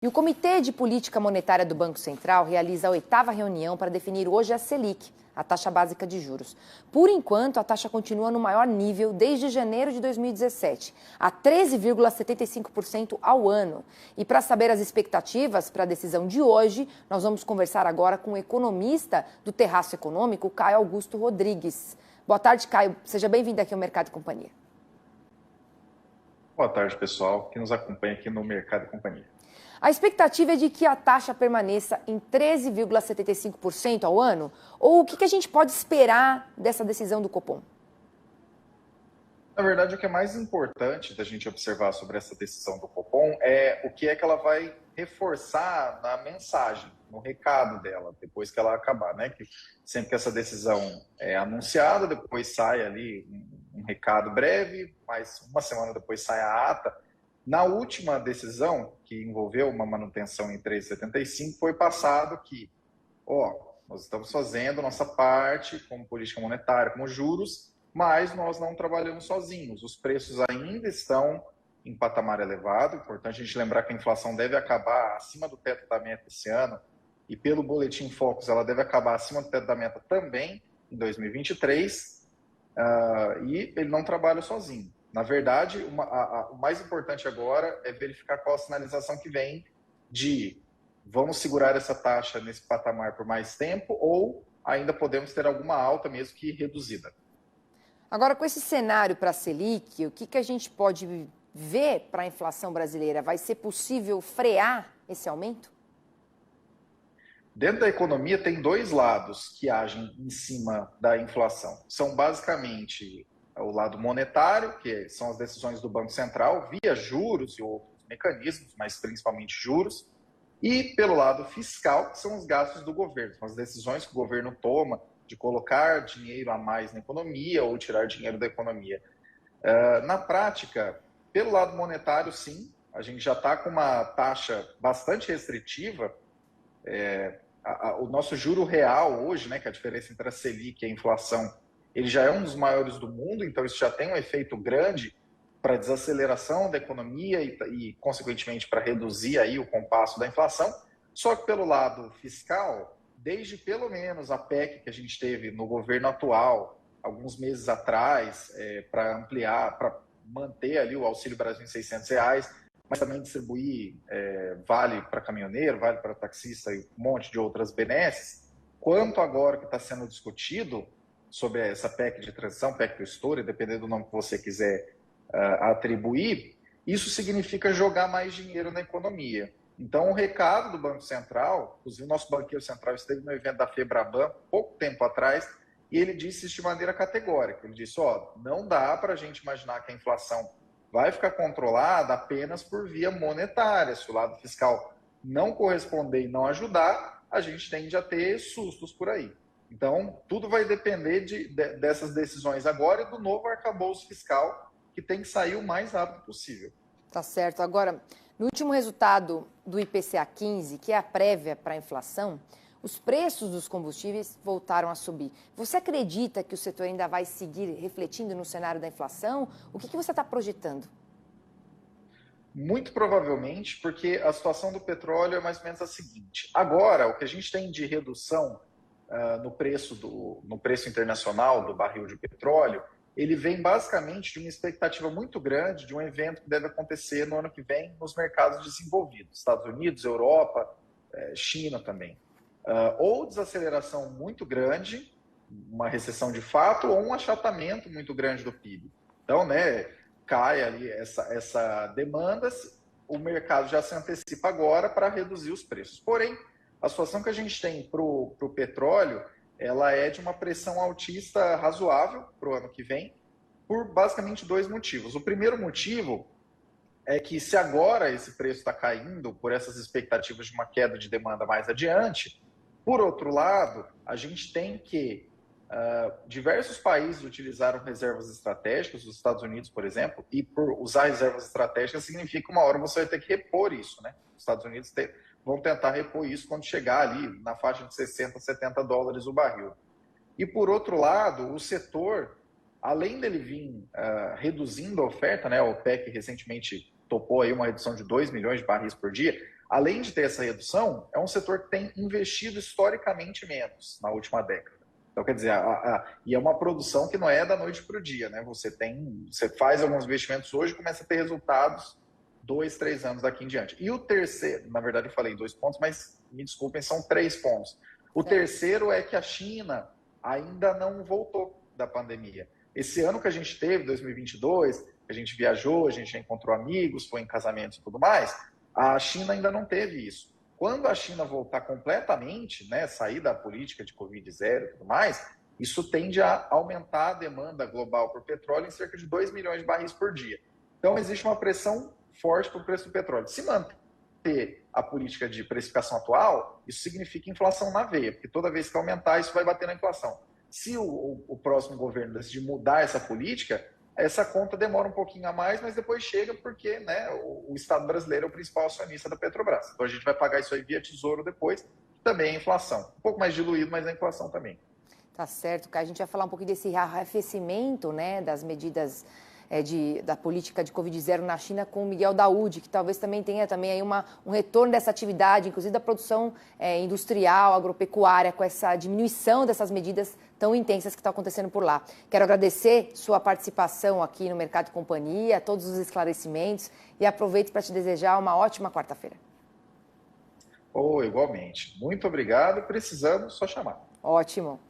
E o Comitê de Política Monetária do Banco Central realiza a 8ª reunião para definir hoje a Selic, a taxa básica de juros. Por enquanto, a taxa continua no maior nível desde janeiro de 2017, a 13,75% ao ano. E para saber as expectativas para a decisão de hoje, nós vamos conversar agora com o economista do Terraço Econômico, Caio Augusto Rodrigues. Boa tarde, Caio. Seja bem-vindo aqui ao Mercado e Companhia. Boa tarde, pessoal, que nos acompanha aqui no Mercado e Companhia. A expectativa é de que a taxa permaneça em 13,75% ao ano? Ou o que a gente pode esperar dessa decisão do Copom? Na verdade, o que é mais importante da gente observar sobre essa decisão do Copom é o que é que ela vai reforçar na mensagem, no recado dela, depois que ela acabar, né? Que sempre que essa decisão é anunciada, depois sai ali um recado breve, mas uma semana depois sai a ata. Na última decisão, que envolveu uma manutenção em 3,75, foi passado que, nós estamos fazendo nossa parte como política monetária, como juros, mas nós não trabalhamos sozinhos. Os preços ainda estão em patamar elevado. Importante a gente lembrar que a inflação deve acabar acima do teto da meta esse ano, e pelo Boletim Focus ela deve acabar acima do teto da meta também em 2023, e ele não trabalha sozinho. Na verdade, o mais importante agora é verificar qual a sinalização que vem de vamos segurar essa taxa nesse patamar por mais tempo ou ainda podemos ter alguma alta mesmo que reduzida. Agora, com esse cenário para a Selic, o que a gente pode ver para a inflação brasileira? Vai ser possível frear esse aumento? Dentro da economia tem dois lados que agem em cima da inflação. São basicamente o lado monetário, que são as decisões do Banco Central, via juros e outros mecanismos, mas principalmente juros, e pelo lado fiscal, que são os gastos do governo, são as decisões que o governo toma de colocar dinheiro a mais na economia ou tirar dinheiro da economia. Na prática, pelo lado monetário, sim, a gente já está com uma taxa bastante restritiva. O nosso juro real hoje, né, que é a diferença entre a Selic e a inflação, ele já é um dos maiores do mundo, então isso já tem um efeito grande para a desaceleração da economia e consequentemente, para reduzir aí o compasso da inflação. Só que pelo lado fiscal, desde pelo menos a PEC que a gente teve no governo atual, alguns meses atrás, para ampliar, para manter ali o Auxílio Brasil em R$600, mas também distribuir vale para caminhoneiro, vale para taxista e um monte de outras benesses, quanto agora que está sendo discutido sobre essa PEC de transição, PEC do estouro, dependendo do nome que você quiser atribuir, isso significa jogar mais dinheiro na economia. Então, o recado do Banco Central, inclusive o nosso banqueiro central esteve no evento da Febraban, pouco tempo atrás, e ele disse isso de maneira categórica. Ele disse, não dá para a gente imaginar que a inflação vai ficar controlada apenas por via monetária. Se o lado fiscal não corresponder e não ajudar, a gente tende a ter sustos por aí. Então, tudo vai depender dessas decisões agora e do novo arcabouço fiscal, que tem que sair o mais rápido possível. Tá certo. Agora, no último resultado do IPCA 15, que é a prévia para a inflação, os preços dos combustíveis voltaram a subir. Você acredita que o setor ainda vai seguir refletindo no cenário da inflação? O que você está projetando? Muito provavelmente, porque a situação do petróleo é mais ou menos a seguinte. Agora, o que a gente tem de redução no preço internacional do barril de petróleo, ele vem basicamente de uma expectativa muito grande de um evento que deve acontecer no ano que vem nos mercados desenvolvidos, Estados Unidos, Europa, China também. Ou desaceleração muito grande, uma recessão de fato, ou um achatamento muito grande do PIB. Então, cai ali essa demanda, o mercado já se antecipa agora para reduzir os preços. Porém, a situação que a gente tem para o petróleo, ela é de uma pressão altista razoável para o ano que vem, por basicamente dois motivos. O primeiro motivo é que se agora esse preço está caindo por essas expectativas de uma queda de demanda mais adiante, por outro lado, a gente tem que diversos países utilizaram reservas estratégicas, os Estados Unidos, por exemplo, e por usar reservas estratégicas significa que uma hora você vai ter que repor isso, né? Os Estados Unidos vão tentar repor isso quando chegar ali na faixa de 60, 70 dólares o barril. E por outro lado, o setor, além dele vir reduzindo a oferta, né? A OPEC recentemente topou aí uma redução de 2 milhões de barris por dia, além de ter essa redução, é um setor que tem investido historicamente menos na última década. Então, quer dizer, e é uma produção que não é da noite para o dia, né? Você faz alguns investimentos hoje e começa a ter resultados 2, 3 anos daqui em diante. E o terceiro, na verdade eu falei 2 pontos, mas me desculpem, são 3 pontos. O terceiro é que a China ainda não voltou da pandemia. Esse ano que a gente teve, 2022, a gente viajou, a gente já encontrou amigos, foi em casamentos e tudo mais, a China ainda não teve isso. Quando a China voltar completamente, né, sair da política de Covid-0 e tudo mais, isso tende a aumentar a demanda global por petróleo em cerca de 2 milhões de barris por dia. Então, existe uma pressão forte para o preço do petróleo. Se manter a política de precificação atual, isso significa inflação na veia, porque toda vez que aumentar, isso vai bater na inflação. Se o próximo governo decidir mudar essa política, essa conta demora um pouquinho a mais, mas depois chega porque, né, o Estado brasileiro é o principal acionista da Petrobras. Então a gente vai pagar isso aí via Tesouro depois, também é inflação. Um pouco mais diluído, mas é inflação também. Tá certo, Caio. A gente vai falar um pouquinho desse arrefecimento, né, das medidas da política de Covid-0 na China com o Miguel Daoud, que talvez também tenha aí um retorno dessa atividade, inclusive da produção industrial, agropecuária, com essa diminuição dessas medidas tão intensas que estão acontecendo por lá. Quero agradecer sua participação aqui no Mercado e Companhia, todos os esclarecimentos, e aproveito para te desejar uma ótima quarta-feira. Igualmente. Muito obrigado. Precisando, só chamar. Ótimo.